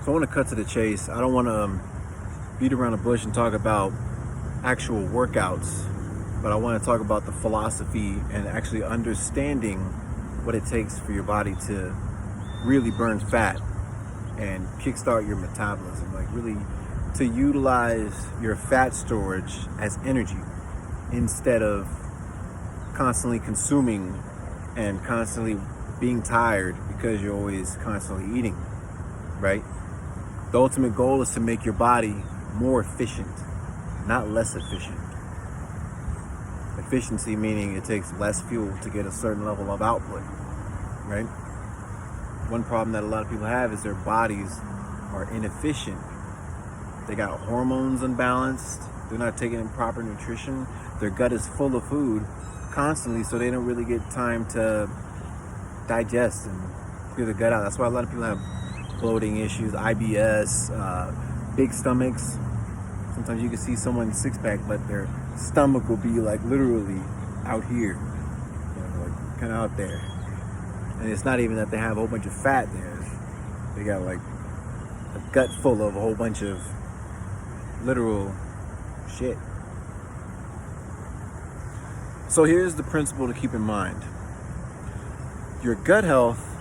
So I want to cut to the chase. I don't want to beat around the bush and talk about actual workouts, but I want to talk about the philosophy and actually understanding what it takes for your body to really burn fat and kickstart your metabolism. Like really to utilize your fat storage as energy instead of constantly consuming and constantly being tired because you're always constantly eating, right? The ultimate goal is to make your body more efficient, not less efficient. Efficiency meaning it takes less fuel to get a certain level of output, right? One problem that a lot of people have is their bodies are inefficient. They got hormones unbalanced. They're not taking in proper nutrition. Their gut is full of food constantly, so they don't really get time to digest and clear the gut out. That's why a lot of people have bloating issues, IBS, big stomachs. Sometimes you can see someone's six-pack, but their stomach will be like literally out here, like kind of out there. And it's not even that they have a whole bunch of fat there. They got like a gut full of a whole bunch of literal shit. So here's the principle to keep in mind. Your gut health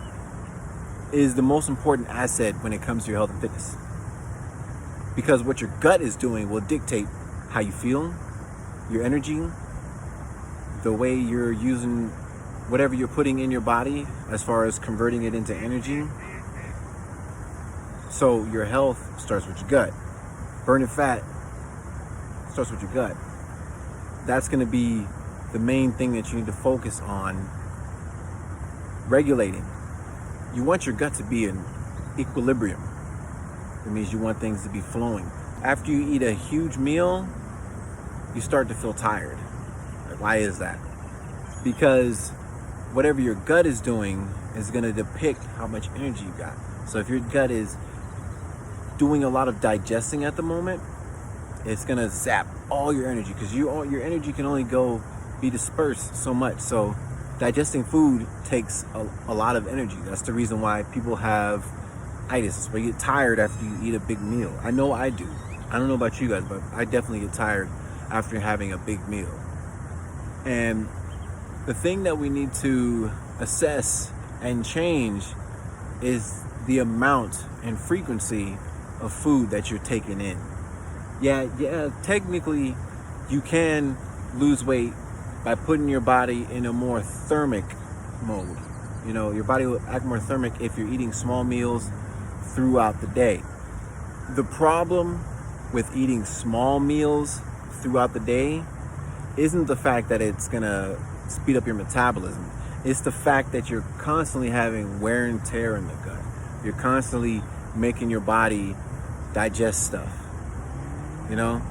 is the most important asset when it comes to your health and fitness. Because what your gut is doing will dictate how you feel, your energy, the way you're using whatever you're putting in your body as far as converting it into energy. So your health starts with your gut. Burning fat starts with your gut. That's going to be the main thing that you need to focus on regulating. You want your gut to be in equilibrium. It means you want things to be flowing. After you eat a huge meal, you start to feel tired. Why is that? Because whatever your gut is doing is going to depict how much energy you got. So if your gut is doing a lot of digesting at the moment, it's going to zap all your energy because your energy can only be dispersed so much. So digesting food takes a lot of energy. That's the reason why people have itis, where you get tired after you eat a big meal. I know I do. I don't know about you guys, but I definitely get tired after having a big meal. And the thing that we need to assess and change is the amount and frequency of food that you're taking in. Yeah, technically you can lose weight by putting your body in a more thermic mode. You know, your body will act more thermic if you're eating small meals throughout the day. The problem with eating small meals throughout the day isn't the fact that it's gonna speed up your metabolism. It's the fact that you're constantly having wear and tear in the gut. You're constantly making your body digest stuff, you know?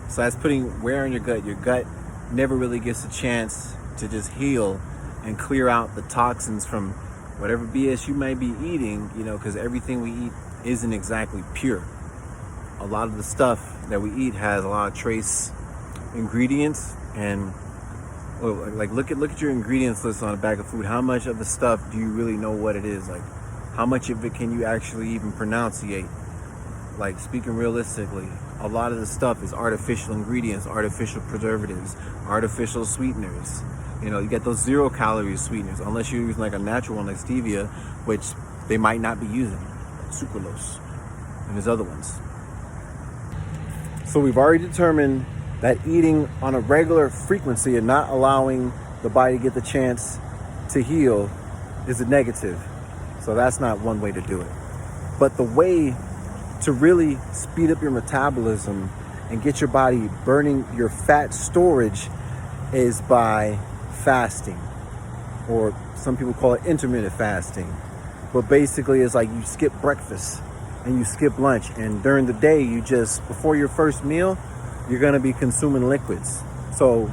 So that's putting wear on your gut. Your gut never really gets a chance to just heal and clear out the toxins from whatever BS you might be eating, you know, because everything we eat isn't exactly pure. A lot of the stuff that we eat has a lot of trace ingredients, and like look at your ingredients list on the back of food. How much of the stuff do you really know what it is? Like, how much of it can you actually even pronunciate? Like, speaking realistically, a lot of the stuff is artificial ingredients, artificial preservatives, artificial sweeteners. You know, you get those 0-calorie sweeteners, unless you're using like a natural one like stevia, which they might not be using, sucralose, and there's other ones. So we've already determined that eating on a regular frequency and not allowing the body to get the chance to heal is a negative. So that's not one way to do it. But the way to really speed up your metabolism and get your body burning your fat storage is by fasting, or some people call it intermittent fasting. But basically it's like you skip breakfast and you skip lunch, and during the day you just, before your first meal, you're going to be consuming liquids. So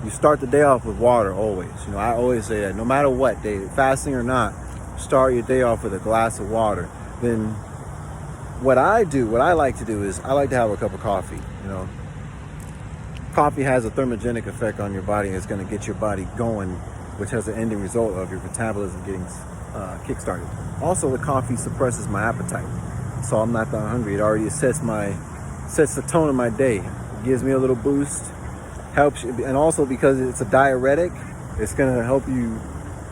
you start the day off with water always. You know, I always say that no matter what day, fasting or not, start your day off with a glass of water. Then what I like to do is I like to have a cup of coffee. You know, coffee has a thermogenic effect on your body. It's going to get your body going, which has the ending result of your metabolism getting kick-started. Also, the coffee suppresses my appetite. so I'm not that hungry. It already sets the tone of my day. It gives me a little boost, helps you, and also because it's a diuretic, it's gonna help you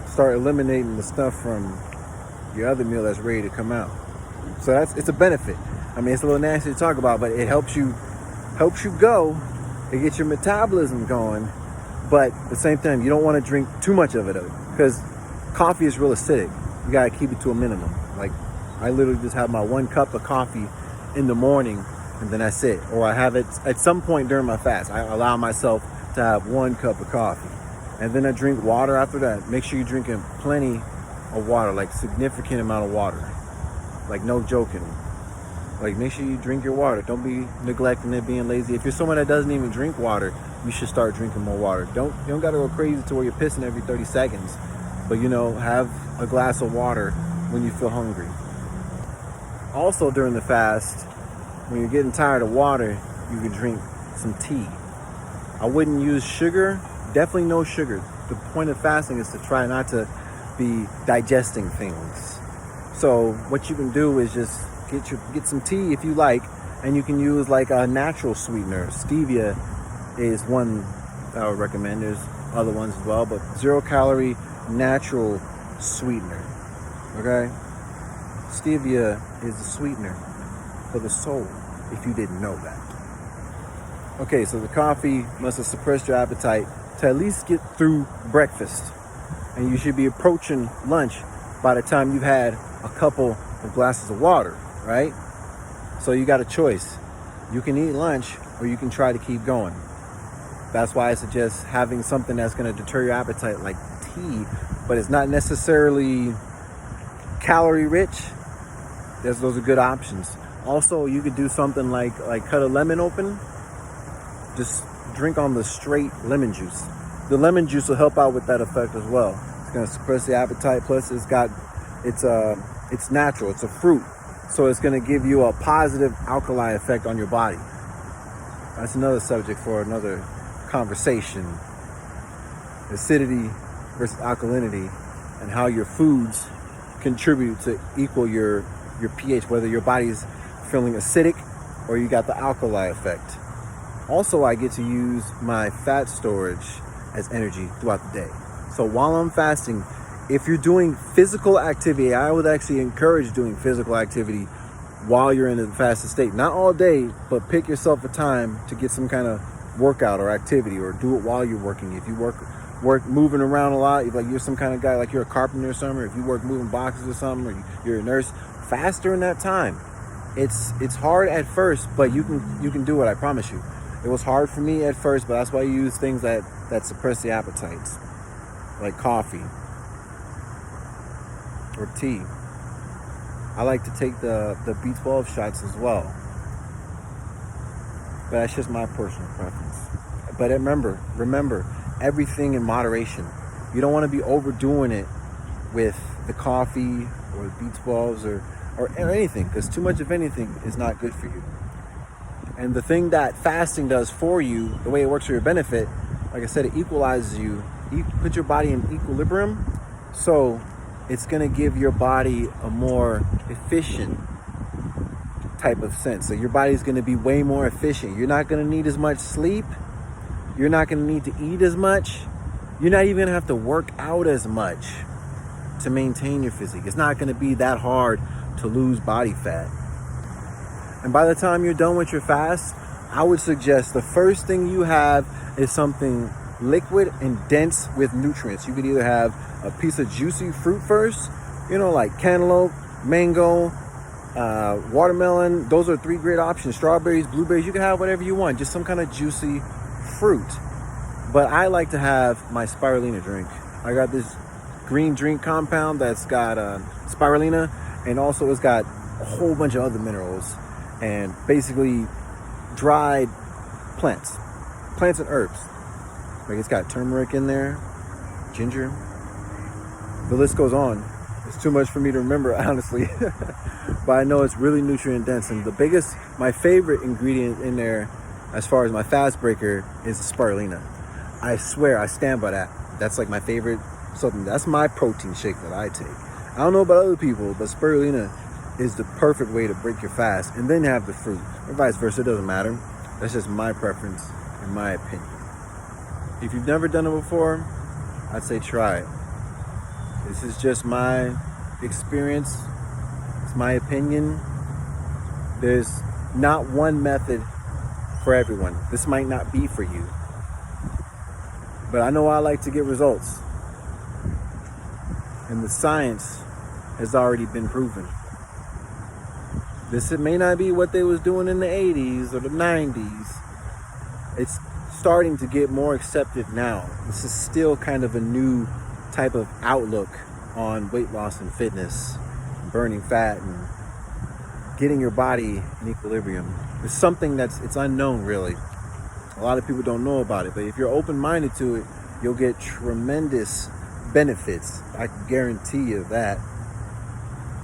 start eliminating the stuff from your other meal that's ready to come out. So it's a benefit. I mean, it's a little nasty to talk about, but it helps you go. It gets your metabolism going, but at the same time, you don't want to drink too much of it because coffee is real acidic. You gotta keep it to a minimum. Like, I literally just have my 1 cup of coffee in the morning, and then that's it. Or I have it at some point during my fast. I allow myself to have 1 cup of coffee, and then I drink water after that. Make sure you're drinking plenty of water, like significant amount of water. Like, no joking. Like, make sure you drink your water. Don't be neglecting it, being lazy. If you're someone that doesn't even drink water, you should start drinking more water. You don't gotta go crazy to where you're pissing every 30 seconds. But, have a glass of water when you feel hungry. Also, during the fast, when you're getting tired of water, you can drink some tea. I wouldn't use sugar. Definitely no sugar. The point of fasting is to try not to be digesting things. So what you can do is just get some tea if you like, and you can use like a natural sweetener. Stevia is one I would recommend. There's other ones as well, but 0-calorie natural sweetener. Okay? Stevia is a sweetener for the soul, if you didn't know that. Okay, so the coffee must have suppressed your appetite to at least get through breakfast. And you should be approaching lunch by the time you've had a couple of glasses of water, right? So you got a choice. You can eat lunch or you can try to keep going. That's why I suggest having something that's going to deter your appetite, like tea, but it's not necessarily calorie rich. Those are good options. Also, you could do something like cut a lemon open. Just drink on the straight lemon juice. The lemon juice will help out with that effect as well. It's going to suppress the appetite. Plus, it's natural. It's a fruit, so it's going to give you a positive alkali effect on your body. That's another subject for another conversation. Acidity versus alkalinity, and how your foods contribute to equal your pH, whether your body's feeling acidic or you got the alkali effect. Also, I get to use my fat storage as energy throughout the day. So while I'm fasting, if you're doing physical activity, I would actually encourage doing physical activity while you're in the fasted state. Not all day, but pick yourself a time to get some kind of workout or activity, or do it while you're working. If you work moving around a lot, if like you're some kind of guy, like you're a carpenter or something, or if you work moving boxes or something, or you're a nurse, fast during that time. It's hard at first, but you can do it, I promise you. It was hard for me at first, but that's why you use things that suppress the appetites, like coffee or tea. I like to take the B12 shots as well, but that's just my personal preference. But remember, everything in moderation. You don't want to be overdoing it with the coffee or the B12s or anything, because too much of anything is not good for you. And the thing that fasting does for you, the way it works for your benefit, like I said, it equalizes you. You put your body in equilibrium, so it's going to give your body a more efficient type of sense. So your body's going to be way more efficient. You're not going to need as much sleep. You're not going to need to eat as much. You're not even going to have to work out as much to maintain your physique. It's not going to be that hard to lose body fat. And by the time you're done with your fast, I would suggest the first thing you have is something liquid and dense with nutrients. You could either have a piece of juicy fruit first, like cantaloupe, mango, watermelon. Those are 3 great options. Strawberries, blueberries, you can have whatever you want, just some kind of juicy fruit. But I like to have my spirulina drink. I got this green drink compound that's got spirulina, and also it's got a whole bunch of other minerals, and basically dried plants and herbs. Like, it's got turmeric in there, ginger. The list goes on. It's too much for me to remember, honestly. But I know it's really nutrient dense. And my favorite ingredient in there, as far as my fast breaker, is the spirulina. I swear, I stand by that. That's like my favorite something. That's my protein shake that I take. I don't know about other people, but spirulina is the perfect way to break your fast and then have the fruit, or vice versa. It doesn't matter. That's just my preference, in my opinion. If you've never done it before, I'd say try it. This is just my experience. It's my opinion. There's not one method for everyone. This might not be for you. But I know I like to get results. And the science has already been proven. This may not be what they was doing in the 80s or the 90s. It's starting to get more accepted now. This is still kind of a new type of outlook on weight loss and fitness, and burning fat and getting your body in equilibrium. It's something it's unknown, really. A lot of people don't know about it, but if you're open-minded to it, you'll get tremendous benefits. I can guarantee you that.